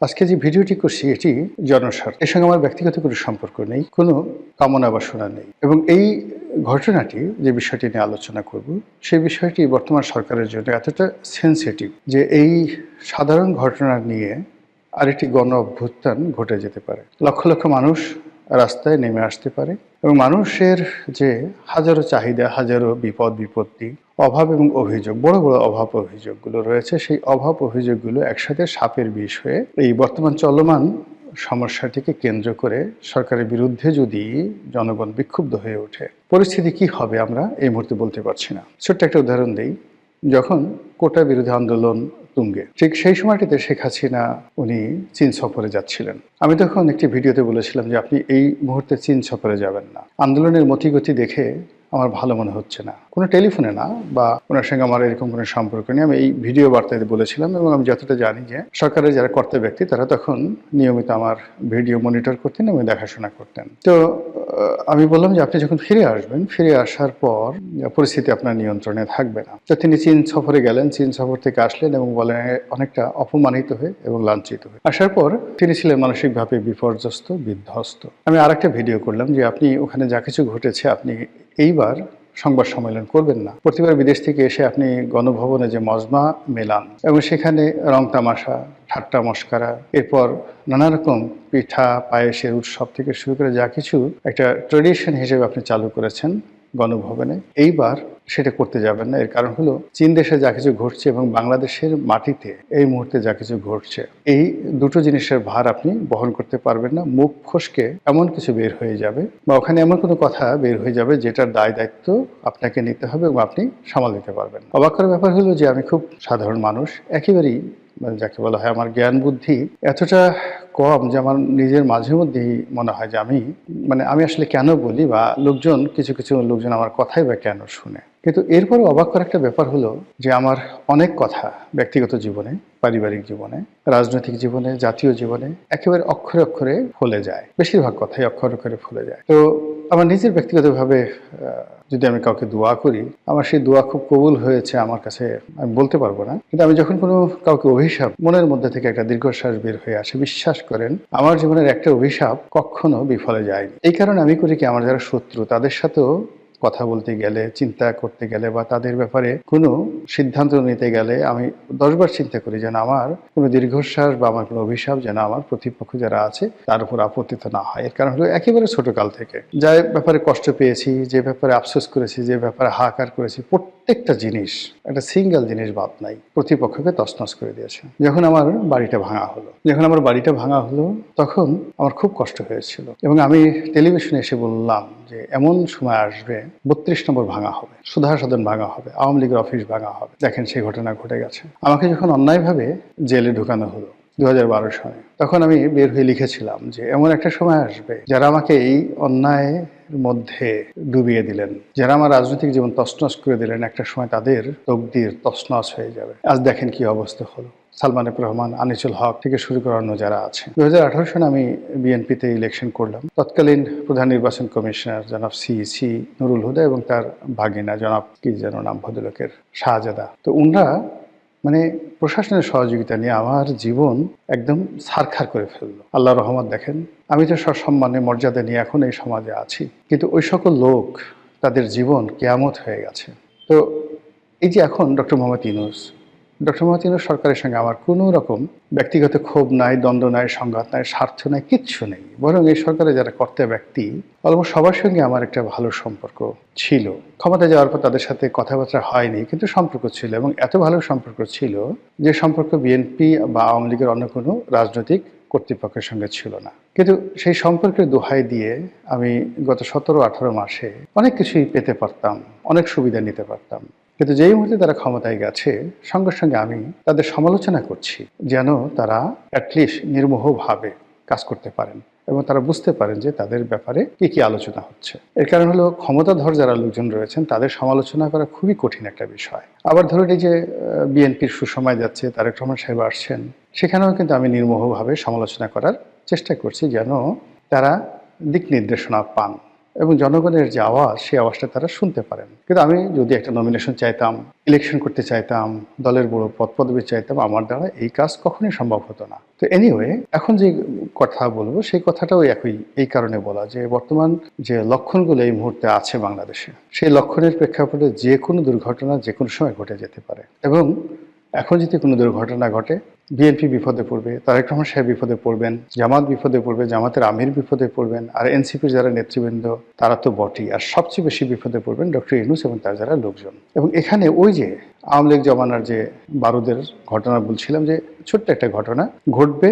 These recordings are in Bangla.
আজকে যে ভিডিওটি করছি এটি জনস্বার্থে। এর সঙ্গে আমার ব্যক্তিগত কোনো সম্পর্ক নেই, কোনো কামনা বাসনা নেই। এবং এই ঘটনাটি যে বিষয়টি নিয়ে আলোচনা করব, সেই বিষয়টি বর্তমান সরকারের জন্য এতটা সেনসিটিভ যে এই সাধারণ ঘটনা নিয়ে আরেকটি গণ অভ্যুত্থান ঘটে যেতে পারে। লক্ষ লক্ষ মানুষ রাস্তায় নেমে আসতে পারে এবং মানুষের যে হাজারো চাহিদা, হাজারো বিপদ বিপত্তি, অভাব এবং অভিযোগ, বড় বড় অভাব অভিযোগগুলো রয়েছে, সেই অভাব অভিযোগগুলো একসাথে সাপের বিষ হয়ে এই বর্তমান চলমান সমস্যাটিকে কেন্দ্র করে সরকারের বিরুদ্ধে যদি জনগণ বিক্ষুব্ধ হয়ে ওঠে, পরিস্থিতি কি হবে আমরা এই মুহূর্তে বলতে পারছি না। ছোট্ট একটা উদাহরণ দিই, যখন কোটা বিরোধী আন্দোলন তুঙ্গে, ঠিক সেই সময়টিতে শেখ হাসিনা উনি চীন সফরে যাচ্ছিলেন। আমি তখন একটি ভিডিওতে বলেছিলাম যে আপনি এই মুহূর্তে চীন সফরে যাবেন না। আন্দোলনের মতিগতি দেখে আমার ভালো মনে হচ্ছে না। কোনো টেলিফোনে না বা ওনার সঙ্গে আমার এরকম কোনো সম্পর্ক নেই, আমি এই ভিডিও বার্তাতে বলেছিলাম। এবং আমি যতটা জানি যে সরকারের যারা কর্তা ব্যক্তি তারা তখন নিয়মিত আমার ভিডিও মনিটর করতেন এবং দেখাশোনা করতেন। তো আমি বললাম যে আপনি যখন ফিরে আসবেন, ফিরে আসার পর পরিস্থিতি আপনার নিয়ন্ত্রণে থাকবে না। তো তিনি চীন সফরে গেলেন, চীন সফর থেকে আসলেন এবং বলেন অনেকটা অপমানিত হয়ে এবং লাঞ্ছিত হয়ে। আসার পর তিনি ছিলেন মানসিকভাবে বিপর্যস্ত, বিধ্বস্ত। আমি আরেকটা ভিডিও করলাম যে আপনি ওখানে যা কিছু ঘটেছে আপনি এইবার সংবাদ সম্মেলন করবেন না। প্রতিবার বিদেশ থেকে এসে আপনি গণভবনে যে মজমা মেলান এবং সেখানে রং তামাশা, ঠাট্টা মশকারা, এরপর নানা রকম পিঠা পায়েসের উৎসব থেকে শুরু করে যা কিছু একটা ট্রেডিশন হিসেবে আপনি চালু করেছেন গণভবনে, এইবার সেটা করতে যাবেন না। এর কারণ হলো চীন দেশে যা কিছু ঘটছে এবং বাংলাদেশের মাটিতে এই মুহূর্তে যা কিছু ঘটছে, এই দুটো জিনিসের ভার আপনি বহন করতে পারবেন না। মুখ ফসকে এমন কিছু বের হয়ে যাবে বা ওখানে এমন কোনো কথা বের হয়ে যাবে যেটার দায় দায়িত্ব আপনাকে নিতে হবে এবং আপনি সামাল দিতে পারবেন না। অবাক করার ব্যাপার হলো যে আমি খুব সাধারণ মানুষ, একেবারেই যাকে বলা হয় আমার জ্ঞান বুদ্ধি এতটা কম যে আমার নিজের মাঝে মধ্যেই মনে হয় যে আমি আসলে কেন বলি বা কিছু কিছু লোকজন আমার কথাই বা কেন শুনে। কিন্তু এরপরে অবাক করা একটা ব্যাপার হলো যে আমার অনেক কথা ব্যক্তিগত জীবনে, পারিবারিক জীবনে, রাজনৈতিক জীবনে, জাতীয় জীবনে একেবারে অক্ষরে অক্ষরে ফলে যায়। বেশিরভাগ কথাই অক্ষরে অক্ষরে ফলে যায়। তো আমার নিজের ব্যক্তিগতভাবে যদি আমি কাউকে দোয়া করি, আমার সেই দোয়া খুব কবুল হয়েছে আমার কাছে আমি বলতে পারবো না। কিন্তু আমি যখন কোনো কাউকে অভিশাপ, মনের মধ্যে থেকে একটা দীর্ঘশ্বাস বের হয়ে আসে, বিশ্বাস করেন আমার জীবনের একটা অভিশাপ কখনো বিফলে যায়নি। এই কারণে আমি করি কি, আমার যারা শত্রু তাদের সাথেও কথা বলতে গেলে, চিন্তা করতে গেলে বা তাদের ব্যাপারে কোনো সিদ্ধান্ত নিতে গেলে আমি 10 বার চিন্তা করি যেন আমার কোনো দীর্ঘশ্বাস বা আমার কোনো অভিশাপ যেন আমার প্রতিপক্ষ যারা আছে তার উপর আপত্তিত না হয়। এর কারণ হলো একেবারে ছোটকাল থেকে যে ব্যাপারে কষ্ট পেয়েছি, যে ব্যাপারে আফসোস করেছি, যে ব্যাপারে হাহাকার করেছি, প্রত্যেকটা জিনিস, একটা সিঙ্গেল জিনিস বাদ নাই, প্রতিপক্ষকে তছনছ করে দিয়েছে। যখন আমার বাড়িটা ভাঙা হলো তখন আমার খুব কষ্ট হয়েছিল এবং আমি টেলিভিশনে এসে বললাম যে এমন সময় আসবে 32 নম্বর ভাঙা হবে, সুধা সদন ভাঙা হবে, আওয়ামী লীগের অফিস ভাঙা হবে। দেখেন সেই ঘটনা ঘটে গেছে। আমাকে যখন অন্যায়ভাবে জেলে ঢুকানো হলো 2012 সালে, তখন আমি বের হয়ে লিখেছিলাম যে এমন একটা সময় আসবে যারা আমাকে এই অন্যায়ের মধ্যে ডুবিয়ে দিলেন, যারা আমার রাজনৈতিক জীবন তছনছ করে দিলেন, একটা সময় তাদের তকদির তছনছ হয়ে যাবে। আজ দেখেন কি অবস্থা হলো। সালমান এফ রহমান, আনিসুল হক থেকে শুরু করে অন্য যারা আছে। 2018 সালে আমি বিএনপিতে ইলেকশন করলাম। তৎকালীন প্রধান নির্বাচন কমিশনার জনাব সি নুরুল হুদা এবং তার ভাগিনা জনাব কি যেন নাম ভদ্রলোকের, শাহজাদা। তো উনরা প্রশাসনের সহযোগিতা নিয়ে আমার জীবন একদম ছারখার করে ফেললো। আল্লাহর রহমত দেখেন, আমি তো সসম্মানে মর্যাদা নিয়ে এখন এই সমাজে আছি, কিন্তু ওই সকল লোক তাদের জীবন কিয়ামত হয়ে গেছে। তো এই যে এখন ডক্টর মোহাম্মদ ইউনূস সরকারের সঙ্গে আমার কোনো রকম ব্যক্তিগত ক্ষোভ নাই, দ্বন্দ্ব নাই, সংঘাত নাই, স্বার্থ নাই, কিচ্ছু নেই। বরং এই সরকারে যারা কর্তা ব্যক্তি অলমোস্ট সবার সঙ্গে আমার একটা ভালো সম্পর্ক ছিল। ক্ষমতা যাওয়ার পর তাদের সাথে কথাবার্তা হয়নি, কিন্তু সম্পর্ক ছিল এবং এত ভালো সম্পর্ক ছিল যে সম্পর্ক বিএনপি বা আওয়ামী লীগের অন্য কোনো রাজনৈতিক কর্তৃপক্ষের সঙ্গে ছিল না। কিন্তু সেই সম্পর্কের দোহাই দিয়ে আমি গত 17-18 মাসে অনেক কিছুই পেতে পারতাম, অনেক সুবিধা নিতে পারতাম। কিন্তু যেই মুহূর্তে তারা ক্ষমতায় গেছে, সঙ্গে সঙ্গে আমি তাদের সমালোচনা করছি যেন তারা অ্যাটলিস্ট নির্মোহভাবে কাজ করতে পারেন এবং তারা বুঝতে পারেন যে তাদের ব্যাপারে কি কি আলোচনা হচ্ছে। এর কারণ হলো ক্ষমতাধর যারা লোকজন রয়েছেন তাদের সমালোচনা করা খুবই কঠিন একটা বিষয়। আবার ধরুন এই যে বিএনপির সুসময় যাচ্ছে, তারেক রহমান সাহেব আসছেন, সেখানেও কিন্তু আমি নির্মোহভাবে সমালোচনা করার চেষ্টা করছি যেন তারা দিক নির্দেশনা পান এবং জনগণের যে আওয়াজ, সেই আওয়াজটা তারা শুনতে পারেন। কিন্তু আমি যদি একটা নমিনেশন চাইতাম, ইলেকশন করতে চাইতাম, দলের বড় পদ পদবি চাইতাম, আমার দ্বারা এই কাজ কখনোই সম্ভব হতো না। তো এনিওয়ে, এখন যে কথা বলবো সেই কথাটাও একই, এই কারণে বলা যে বর্তমান যে লক্ষণগুলো এই মুহূর্তে আছে বাংলাদেশে, সেই লক্ষণের প্রেক্ষাপটে যে কোনো দুর্ঘটনা যে কোনো সময় ঘটে যেতে পারে। এবং এখন যদি কোনো দুর্ঘটনা ঘটে, বিএনপি বিপদে পড়বে, তারেক রহমান সাহেব বিপদে পড়বেন, জামাত বিপদে পড়বে, জামাতের আমির বিপদে পড়বেন, আর এনসিপির যারা নেতৃবৃন্দ তারা তো বটেই, আর সবচেয়ে বেশি বিপদে পড়বেন ডক্টর ইউনূস এবং তার যারা লোকজন। এবং এখানে ওই যে আওয়ামী লীগ জমানার যে বারুদের ঘটনা বলছিলাম, যে ছোট্ট একটা ঘটনা ঘটবে,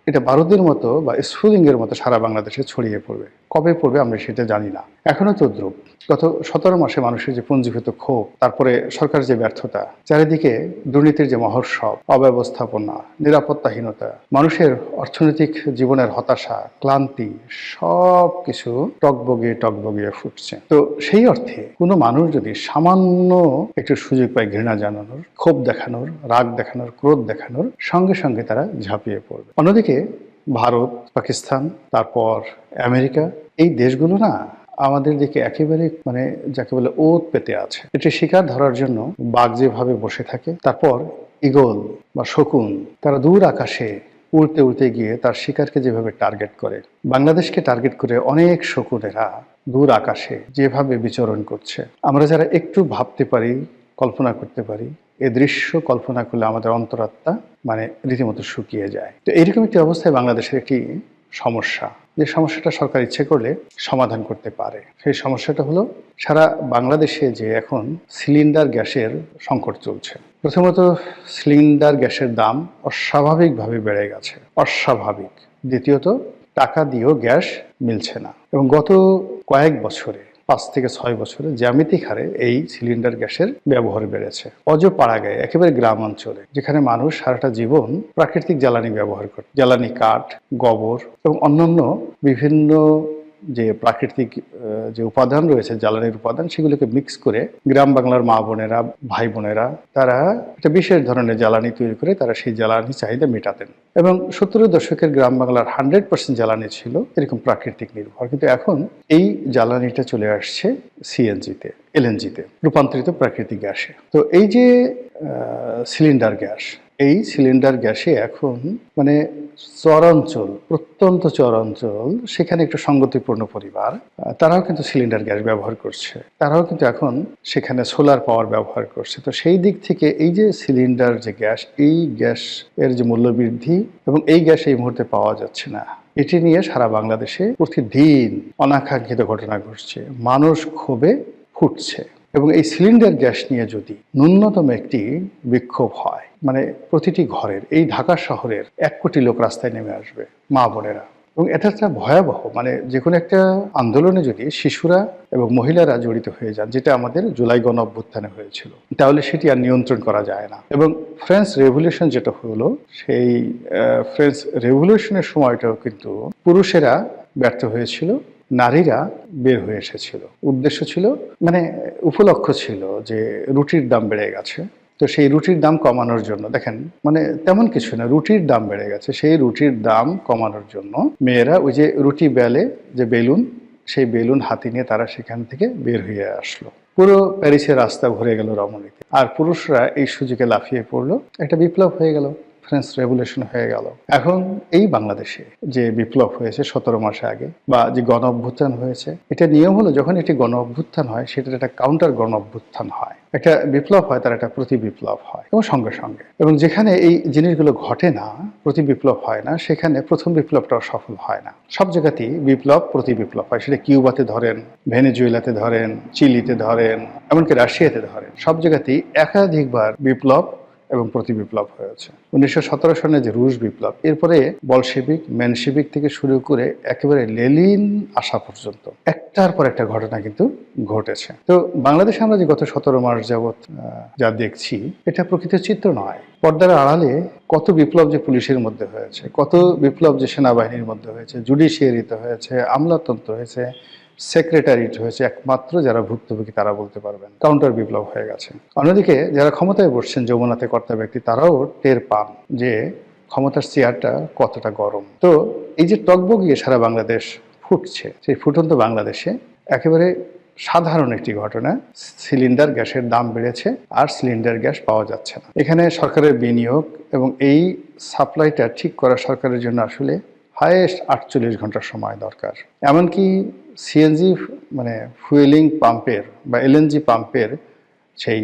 এটা বারুদের মতো বা স্ফুলিঙ্গের মতো সারা বাংলাদেশে ছড়িয়ে পড়বে। কবে পড়বে আমরা সেটা জানি না, এখনো তদ্রুপ। গত 17 মাসে মানুষের যে পুঞ্জীভূত ক্ষোভ, তারপরে সরকারের যে ব্যর্থতা, চারিদিকে দুর্নীতির যে মহোৎসব, অব্যবস্থাপনা, নিরাপত্তাহীনতা, মানুষের অর্থনৈতিক জীবনের হতাশা, ক্লান্তি, সব কিছু টকবগিয়ে ফুটছে। তো সেই অর্থে কোনো মানুষ যদি সামান্য একটু সুযোগ পায় ঘৃণা জানানোর, ক্ষোভ দেখানোর, রাগ দেখানোর, ক্রোধ দেখানোর, সঙ্গে সঙ্গে তারা ঝাঁপিয়ে পড়বে। অন্যদিকে ভারত, পাকিস্তান, তারপর আমেরিকা, এই দেশগুলো না আমাদের দিকে একেবারে মানে যাকে বলে ওত পেতে আছে। এটি শিকার ধরার জন্য বাঘ যেভাবে বসে থাকে, তারপর ঈগল বা শকুন তারা দূর আকাশে উড়তে উড়তে গিয়ে তার শিকারকে যেভাবে টার্গেট করে, বাংলাদেশকে টার্গেট করে অনেক শকুনেরা দূর আকাশে যেভাবে বিচরণ করছে, আমরা যারা একটু ভাবতে পারি, কল্পনা করতে পারি, এ দৃশ্য কল্পনা করলে আমাদের অন্তরাত্মা মানে রীতিমতো শুকিয়ে যায়। তো এইরকম একটি অবস্থায় বাংলাদেশের একটি সমস্যা, যে সমস্যাটা সরকার ইচ্ছে করলে সমাধান করতে পারে। সেই সমস্যাটা হলো সারা বাংলাদেশে যে এখন সিলিন্ডার গ্যাসের সংকট চলছে। প্রথমত সিলিন্ডার গ্যাসের দাম অস্বাভাবিকভাবে বেড়ে গেছে, অস্বাভাবিক। দ্বিতীয়ত টাকা দিয়েও গ্যাস মিলছে না, এবং গত কয়েক বছরে 5 থেকে 6 বছরে জ্যামিতিক হারে এই সিলিন্ডার গ্যাসের ব্যবহার বেড়েছে। অজপাড়াগাঁয়ে, একেবারে গ্রাম অঞ্চলে, যেখানে মানুষ সারাটা জীবন প্রাকৃতিক জ্বালানি ব্যবহার করে, জ্বালানি কাঠ, গোবর এবং অন্যান্য বিভিন্ন যে প্রাকৃতিক যে উপাদান রয়েছে, জ্বালানির উপাদান, সেগুলোকে মিক্স করে গ্রাম বাংলার মা বোনেরা, ভাই বোনেরা তারা একটা বিশেষ ধরনের জ্বালানি তৈরি করে তারা সেই জ্বালানি চাহিদা মেটাতেন। এবং 70-এর দশকের গ্রাম বাংলার 100% জ্বালানি ছিল এরকম প্রাকৃতিক নির্ভর। কিন্তু এখন এই জ্বালানিটা চলে আসছে সিএনজিতে, এলএনজিতে রূপান্তরিত প্রাকৃতিক গ্যাসে। তো এই যে সিলিন্ডার গ্যাস, এই সিলিন্ডার গ্যাসে এখন মানে চরাঞ্চল, প্রত্যন্ত চরাঞ্চল, সেখানে একটু সঙ্গতিপূর্ণ পরিবার, তারাও কিন্তু সিলিন্ডার গ্যাস ব্যবহার করছে, তারাও কিন্তু এখন সেখানে সোলার পাওয়ার ব্যবহার করছে। তো সেই দিক থেকে এই যে সিলিন্ডার যে গ্যাস, এই গ্যাস এর যে মূল্য বৃদ্ধি, এবং এই গ্যাস এই মুহূর্তে পাওয়া যাচ্ছে না, এটি নিয়ে সারা বাংলাদেশে প্রতিদিন অনাকাঙ্ক্ষিত ঘটনা ঘটছে, মানুষ ক্ষোভে ফুটছে। এবং এই সিলিন্ডার গ্যাস নিয়ে যদি ন্যূনতম একটি বিক্ষোভ হয়, মানে প্রতিটি ঘরের, এই ঢাকা শহরের 1 কোটি লোক রাস্তায় নেমে আসবে, মা বোনেরা। এবং এটা একটা ভয়াবহ, মানে যে কোনো একটা আন্দোলনে যদি শিশুরা এবং মহিলারা জড়িত হয়ে যান, যেটা আমাদের জুলাই গণ অভ্যুত্থানে হয়েছিল, তাহলে সেটি আর নিয়ন্ত্রণ করা যায় না। এবং ফ্রেঞ্চ রেভলিউশন যেটা হলো, সেই ফ্রেঞ্চ রেভলিউশনের সময়টাও কিন্তু পুরুষেরা ব্যর্থ হয়েছিল, নারীরা বের হয়ে এসেছিল। উদ্দেশ্য ছিল, মানে উপলক্ষ্য ছিল যে রুটির দাম বেড়ে গেছে, তো সেই রুটির দাম কমানোর জন্য, দেখেন মানে তেমন কিছু না, রুটির দাম বেড়ে গেছে, সেই রুটির দাম কমানোর জন্য মেয়েরা ওই যে রুটি বেলে যে বেলুন, সেই বেলুন হাতে নিয়ে তারা সেখান থেকে বের হয়ে আসলো। পুরো প্যারিসের রাস্তা ভরে গেল রমণীতে, আর পুরুষরা এই সুযোগে লাফিয়ে পড়লো, একটা বিপ্লব হয়ে গেল, ফ্রেঞ্চ রেভলিউশন হয়ে গেল। এখন এই বাংলাদেশে যে বিপ্লব হয়েছে 17 মাস আগে, বা যে গণ অভ্যুত্থান হয়েছে, এটা নিয়ম হলো যখন এটি গণ অভ্যুত্থান হয়, সেটার একটা কাউন্টার গণ অভ্যুত্থান হয়। একটা বিপ্লব হয়, তার একটা প্রতি বিপ্লব হয়, এবং সঙ্গে সঙ্গে। এবং যেখানে এই জিনিসগুলো ঘটে না, প্রতি বিপ্লব হয় না, সেখানে প্রথম বিপ্লবটাও সফল হয় না। সব জায়গাতেই বিপ্লব প্রতি বিপ্লব হয়, সেটা কিউবাতে ধরেন, ভেনেজুয়েলাতে ধরেন, চিলিতে ধরেন, এমনকি রাশিয়াতে ধরেন, সব জায়গাতেই একাধিকবার বিপ্লব এবং প্রতি বিপ্লব হয়েছে। 1917 সনে যে রুশ বিপ্লব, এরপরে বলশেবিক, মেনশেবিক থেকে শুরু করে একেবারে লেনিন আসা পর্যন্ত একটার পর একটা ঘটনা কিন্তু ঘটেছে। তো বাংলাদেশে আমরা যে গত 17 মাস যাবৎ যা দেখছি, এটা প্রকৃত চিত্র নয়। পর্দার আড়ালে কত বিপ্লব যে পুলিশের মধ্যে হয়েছে, কত বিপ্লব যে সেনাবাহিনীর মধ্যে হয়েছে, জুডিশিয়ারিতে হয়েছে, আমলাতন্ত্র হয়েছে, সেক্রেটারিয়েট হয়েছে, একমাত্র যারা ভুক্তভোগী তারা বলতে পারবেন কাউন্টার বিপ্লব হয়ে গেছে। অন্যদিকে যারা ক্ষমতায় বসছেন, যমুনাতে কর্তা ব্যক্তি, তারাও টের পান যে ক্ষমতার চেয়ারটা কতটা গরম। তো এই যে টকবগিয়ে সারা বাংলাদেশ ফুটছে, সেই ফুটন্ত বাংলাদেশে একেবারে সাধারণ একটি ঘটনা। সিলিন্ডার গ্যাসের দাম বেড়েছে আর সিলিন্ডার গ্যাস পাওয়া যাচ্ছে না। এখানে সরকারের বিনিয়োগ এবং এই সাপ্লাইটা ঠিক করা সরকারের জন্য আসলে হাইয়েস্ট 48 ঘন্টা সময় দরকার। এমনকি সিএনজি মানে ফুয়েলিং পাম্পের বা এলএনজি পাম্পের সেই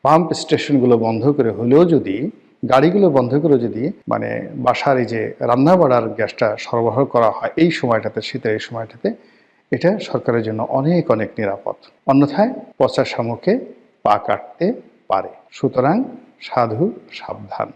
পাম্প স্টেশনগুলো বন্ধ করে হলেও যদি গাড়িগুলো বন্ধ করে যদি মানে বাসার এই যে রান্না বাড়ার গ্যাসটা সরবরাহ করা হয় এই সময়টাতে, শীতের এই সময়টাতে, এটা সরকারের জন্য অনেক অনেক নিরাপদ। অন্যথায় পচা শামুকে পা কাটতে পারে। সুতরাং সাধু সাবধান।